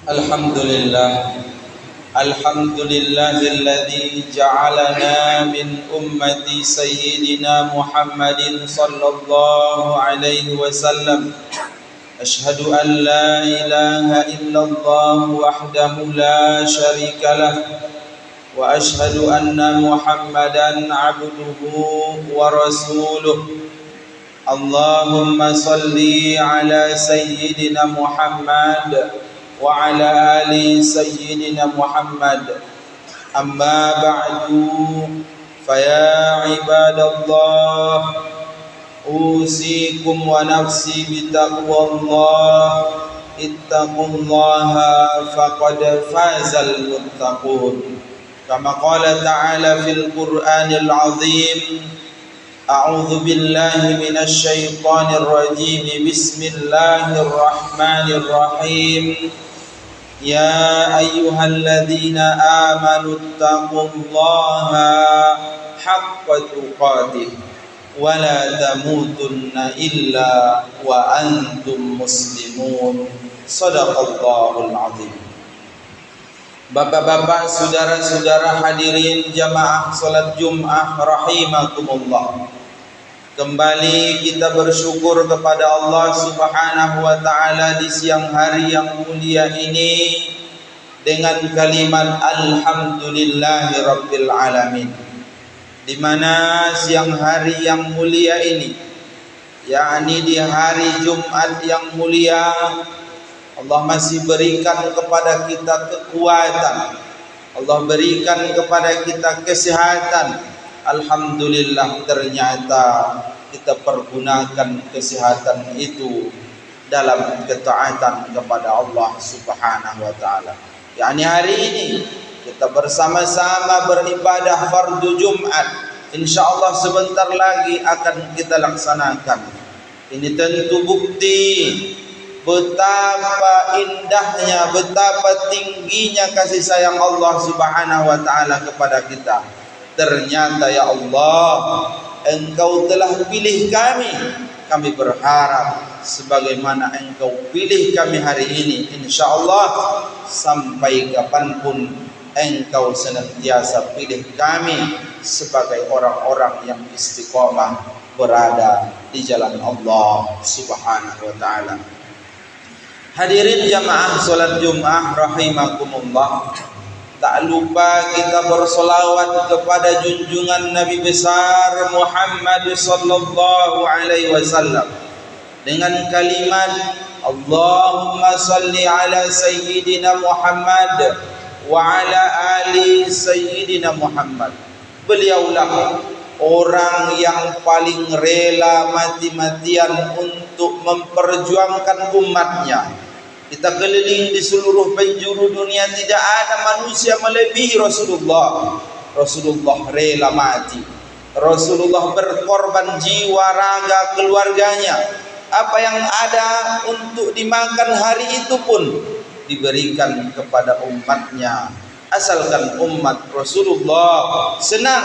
الحمد لله الحمد لله الذي جعلنا من أمة سيدنا محمد صلى الله عليه وسلم. أشهد أن لا إله إلا الله وحده لا شريك له، وأشهد أن محمدا عبده ورسوله. اللهم صل على سيدنا محمد وعلى آل سيدنا محمد. أما بعد، فيا عباد الله، أوصيكم ونفسي بتقوى الله. اتقوا الله فقد فاز المتقون. كما قال تعالى في القرآن العظيم: أعوذ بالله من الشيطان الرجيم. بسم الله الرحمن الرحيم. يا أيها الذين آمنوا اتقوا الله حق تقاته ولا تموتن إلا وأنتم مسلمون. صدق الله العظيم. Bapak-bapak, saudara-saudara hadirin jamaah salat Jumat rahimakumullah. Kembali kita bersyukur kepada Allah Subhanahu wa taala di siang hari yang mulia ini dengan kalimat alhamdulillahirabbil alamin. Di mana siang hari yang mulia ini, yakni di hari Jumat yang mulia, Allah masih berikan kepada kita kekuatan, Allah berikan kepada kita kesehatan. Alhamdulillah, ternyata kita pergunakan kesehatan itu dalam ketaatan kepada Allah Subhanahu wa taala. yakni hari ini kita bersama-sama beribadah fardu Jumat. InsyaAllah sebentar lagi akan kita laksanakan. Ini tentu bukti betapa indahnya, betapa tingginya kasih sayang Allah Subhanahu wa taala kepada kita. Ternyata ya Allah, Engkau telah pilih kami. Kami berharap sebagaimana Engkau pilih kami hari ini, insyaallah sampai kapanpun Engkau senantiasa pilih kami sebagai orang-orang yang istiqomah berada di jalan Allah Subhanahu wa taala. Hadirin jamaah salat Jumat rahimakumullah, tak lupa kita bersolawat kepada junjungan Nabi besar Muhammad sallallahu alaihi wasallam dengan kalimat Allahumma salli ala sayyidina Muhammad wa ala ali sayyidina Muhammad. Beliaulah orang yang paling rela mati-matian untuk memperjuangkan umatnya. Kita keliling di seluruh penjuru dunia, tidak ada manusia melebihi Rasulullah. Rasulullah rela mati, Rasulullah berkorban jiwa raga keluarganya. Apa yang ada untuk dimakan hari itu pun diberikan kepada umatnya. Asalkan umat Rasulullah senang,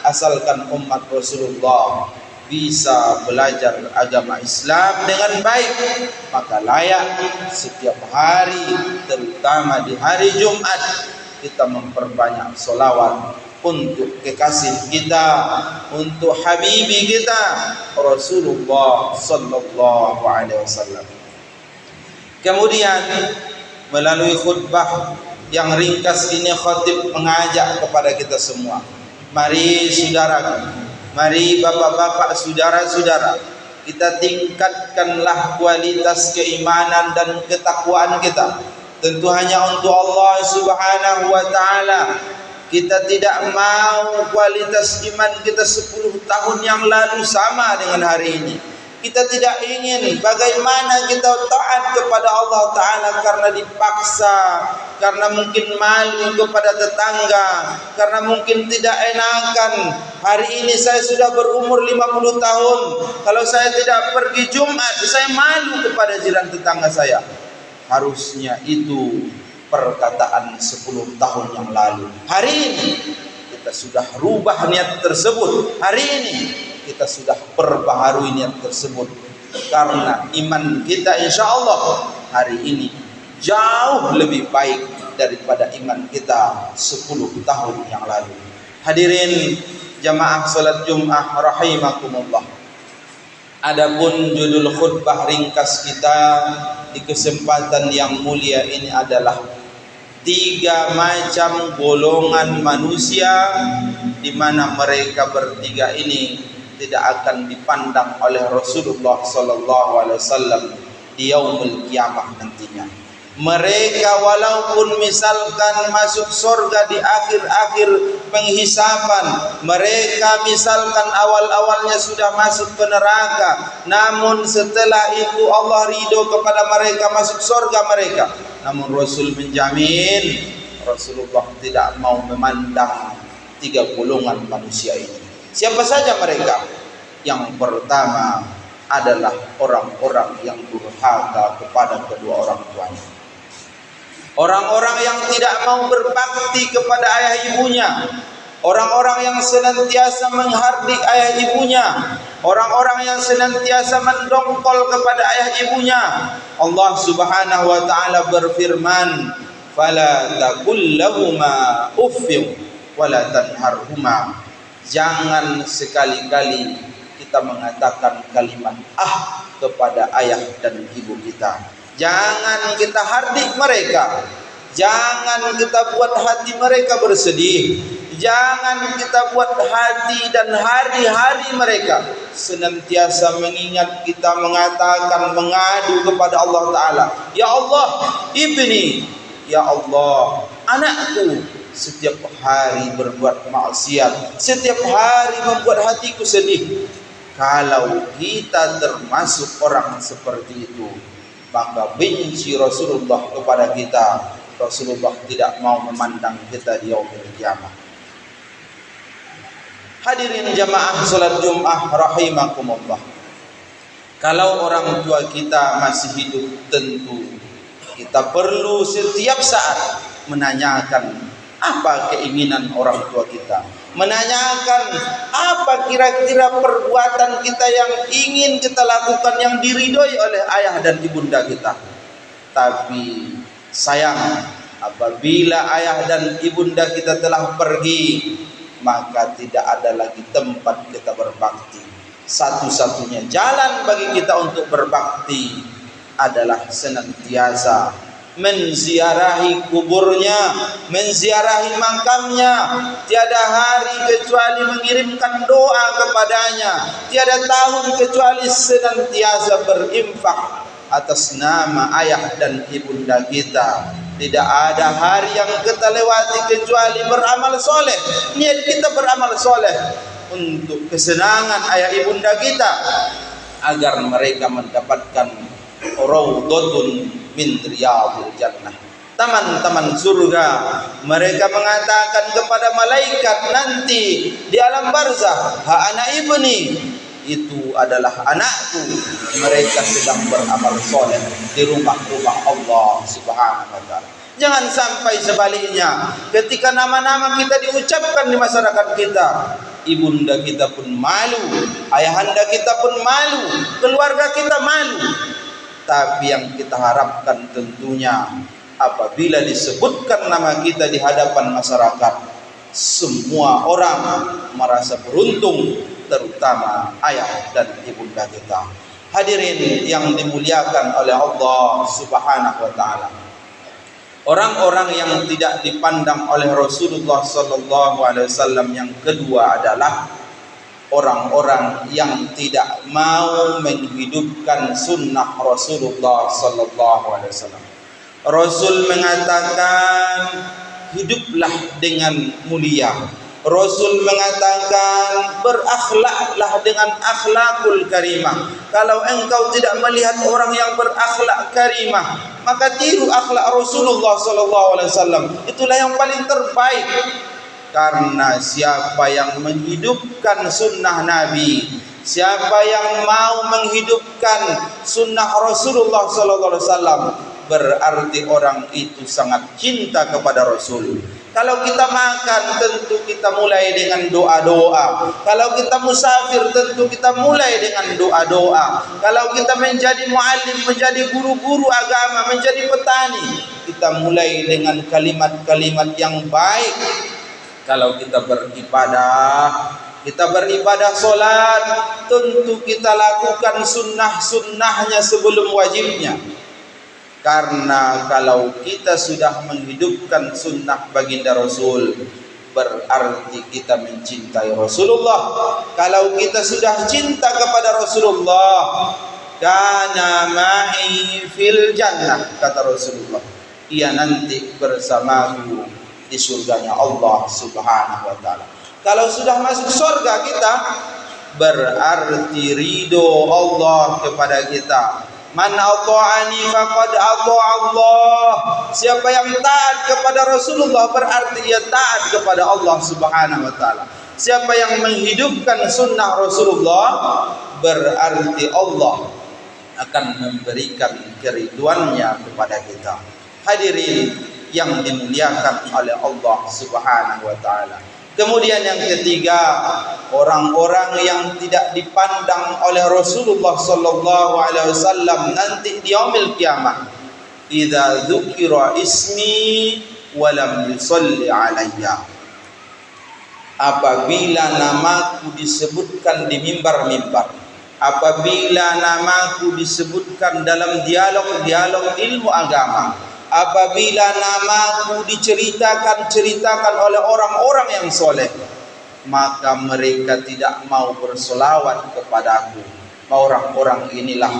asalkan umat Rasulullah bisa belajar agama Islam dengan baik, maka layak setiap hari, terutama di hari Jumat, kita memperbanyak solawat untuk kekasih kita, untuk habibi kita Rasulullah sallallahu alaihi wasallam. Kemudian melalui khutbah yang ringkas ini, khatib mengajak kepada kita semua, mari saudaraku, mari bapak-bapak, saudara-saudara, kita tingkatkanlah kualitas keimanan dan ketakwaan kita. Tentu hanya untuk Allah Subhanahu wa taala. Kita tidak mau kualitas iman kita 10 tahun yang lalu sama dengan hari ini. Kita tidak ingin bagaimana kita taat kepada Allah Ta'ala karena dipaksa, karena mungkin malu kepada tetangga, karena mungkin tidak enakan. Hari ini saya sudah berumur 50 tahun, kalau saya tidak pergi Jumat, saya malu kepada jiran tetangga saya. Harusnya itu perkataan 10 tahun yang lalu. Hari ini kita sudah rubah niat tersebut. Hari ini kita sudah perbaharui niat tersebut, karena iman kita insyaallah hari ini jauh lebih baik daripada iman kita 10 tahun yang lalu. Hadirin jamaah salat Jumat rahimakumullah. Adapun judul khutbah ringkas kita di kesempatan yang mulia ini adalah 3 macam golongan manusia di mana mereka bertiga ini tidak akan dipandang oleh Rasulullah sallallahu alaihi wasallam di yaumul kiamah nantinya. Mereka walaupun misalkan masuk surga di akhir-akhir penghisapan, mereka misalkan awal-awalnya sudah masuk ke neraka, namun setelah itu Allah ridho kepada mereka masuk surga mereka. Namun Rasul menjamin Rasulullah tidak mau memandang 3 golongan manusia ini. Siapa saja mereka? Yang pertama adalah orang-orang yang durhaka kepada kedua orang tuanya. Orang-orang yang tidak mau berbakti kepada ayah ibunya. Orang-orang yang senantiasa menghardik ayah ibunya. Orang-orang yang senantiasa mendongkol kepada ayah ibunya. Allah Subhanahu wa taala berfirman, "Fala taqul lahumā uffin wa la tanharhumā." Jangan sekali-kali kita mengatakan kalimat kepada ayah dan ibu kita. Jangan kita hardik mereka. Jangan kita buat hati mereka bersedih. Jangan kita buat hati dan hari-hari mereka senantiasa mengingat kita, mengatakan, mengadu kepada Allah Ta'ala. Ya Allah, ibni, ya Allah, anakku setiap hari berbuat maksiat, setiap hari membuat hatiku sedih. Kalau kita termasuk orang seperti itu, maka benci Rasulullah kepada kita. Rasulullah tidak mau memandang kita di yaumul kiamah. Hadirin jamaah salat Jumat rahimakumullah. Kalau orang tua kita masih hidup, tentu kita perlu setiap saat menanyakan apa keinginan orang tua kita, menanyakan apa kira-kira perbuatan kita yang ingin kita lakukan yang diridhoi oleh ayah dan ibunda kita. Tapi sayang, apabila ayah dan ibunda kita telah pergi, maka tidak ada lagi tempat kita berbakti. Satu-satunya jalan bagi kita untuk berbakti adalah senantiasa menziarahi kuburnya, menziarahi makamnya. Tiada hari kecuali mengirimkan doa kepadanya. Tiada tahun kecuali senantiasa berinfak atas nama ayah dan ibunda kita. Tidak ada hari yang kita lewati kecuali beramal soleh. Niat kita beramal soleh untuk kesenangan ayah ibunda kita, agar mereka mendapatkan raudhatun min riyadil jannah, taman-taman surga. Mereka mengatakan kepada malaikat nanti di alam barzah, ha anak ibni, itu adalah anakku. Mereka sedang beramal soleh di rumah-rumah Allah Subhanahu wa taala. Jangan sampai sebaliknya, ketika nama-nama kita diucapkan di masyarakat kita, ibunda kita pun malu, ayahanda kita pun malu, keluarga kita malu. Tapi yang kita harapkan tentunya apabila disebutkan nama kita di hadapan masyarakat, semua orang merasa beruntung, terutama ayah dan ibunda kita. Hadirin yang dimuliakan oleh Allah Subhanahu wa taala. Orang-orang yang tidak dipandang oleh Rasulullah sallallahu alaihi wasallam yang kedua adalah orang-orang yang tidak mau menghidupkan sunnah Rasulullah sallallahu alaihi wasallam. Rasul mengatakan, hiduplah dengan mulia. Rasul mengatakan, berakhlaklah dengan akhlakul karimah. Kalau engkau tidak melihat orang yang berakhlak karimah, maka tiru akhlak Rasulullah sallallahu alaihi wasallam. Itulah yang paling terbaik. Karena siapa yang menghidupkan sunnah Nabi, siapa yang mau menghidupkan sunnah Rasulullah sallallahu alaihi wasallam, berarti orang itu sangat cinta kepada Rasul, Kalau kita makan, tentu kita mulai dengan doa-doa. Kalau kita musafir, tentu kita mulai dengan doa-doa. Kalau kita menjadi muallim, menjadi guru-guru agama, menjadi petani, kita mulai dengan kalimat-kalimat yang baik. Kalau kita beribadah solat, tentu kita lakukan sunnah-sunnahnya sebelum wajibnya. Karena kalau kita sudah menghidupkan sunnah baginda Rasul, berarti kita mencintai Rasulullah. Kalau kita sudah cinta kepada Rasulullah, kana ma'i fil jannah, kata Rasulullah, ia nanti bersamaku di surganya Allah Subhanahu wa ta'ala. Kalau sudah masuk surga kita, berarti ridho Allah kepada kita. Man ata'ani faqad ata'a Allah. Siapa yang taat kepada Rasulullah, berarti ia taat kepada Allah Subhanahu wa ta'ala. Siapa yang menghidupkan sunnah Rasulullah, berarti Allah akan memberikan keriduannya kepada kita. Hadirin yang dimuliakan oleh Allah Subhanahu wa ta'ala. Kemudian yang ketiga, orang-orang yang tidak dipandang oleh Rasulullah sallallahu alaihi wasallam nanti di yaumil kiamah. Idza dzukira ismi wa lam yusalli alayya. Apabila namaku disebutkan di mimbar-mimbar, apabila namaku disebutkan dalam dialog-dialog ilmu agama, apabila namaku diceritakan oleh orang-orang yang soleh, maka mereka tidak mau bersolawat kepadaku. Orang-orang inilah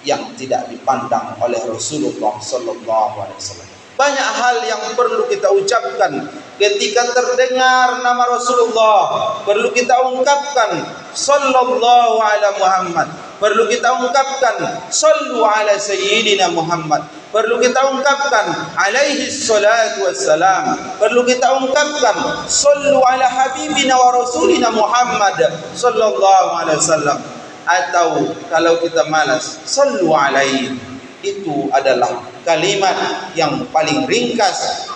yang tidak dipandang oleh Rasulullah sallallahu alaihi wasallam. Banyak hal yang perlu kita ucapkan ketika terdengar nama Rasulullah. Perlu kita ungkapkan sallallahu ala Muhammad. Perlu kita ungkapkan sallu ala sayyidina Muhammad. Perlu kita ungkapkan alaihi salatu wassalam. Perlu kita ungkapkan sallu ala habibina wa rasulina Muhammad sallallahu alaihi wasallam. Atau kalau kita malas, sallu alaihi. Itu adalah kalimat yang paling ringkas,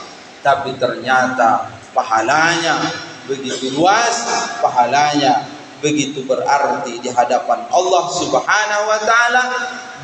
tapi ternyata pahalanya begitu luas, pahalanya begitu berarti di hadapan Allah Subhanahu wa ta'ala.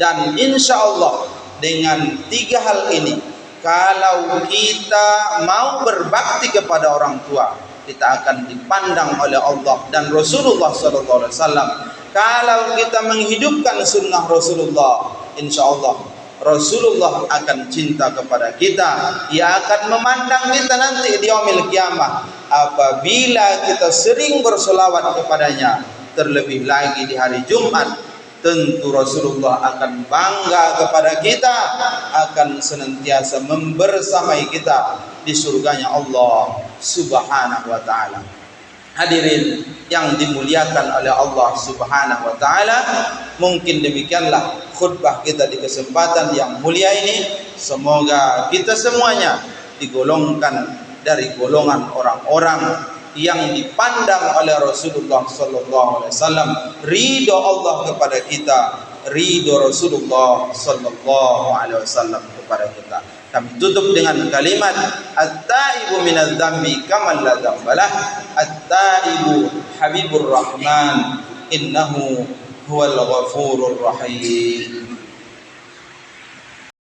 Dan insya Allah dengan tiga hal ini, kalau kita mau berbakti kepada orang tua, kita akan dipandang oleh Allah dan Rasulullah sallallahu alaihi wasallam. Kalau kita menghidupkan sunnah Rasulullah, insya Allah Rasulullah akan cinta kepada kita. Ia akan memandang kita nanti di yaumil kiamah apabila kita sering bersolawat kepadanya. Terlebih lagi di hari Jumat, tentu Rasulullah akan bangga kepada kita, akan senantiasa membersamai kita di surganya Allah Subhanahu wa ta'ala. Hadirin yang dimuliakan oleh Allah Subhanahu wa ta'ala, mungkin demikianlah khutbah kita di kesempatan yang mulia ini. Semoga kita semuanya digolongkan dari golongan orang-orang yang dipandang oleh Rasulullah sallallahu alaihi wasallam, ridho Allah kepada kita, ridho Rasulullah sallallahu alaihi wasallam kepada kita. Kami tutup dengan kalimat at-taibu minadz dzambi kaman la dzambalah, at-taibu habibur rahman innahu huwal ghafurur rahim.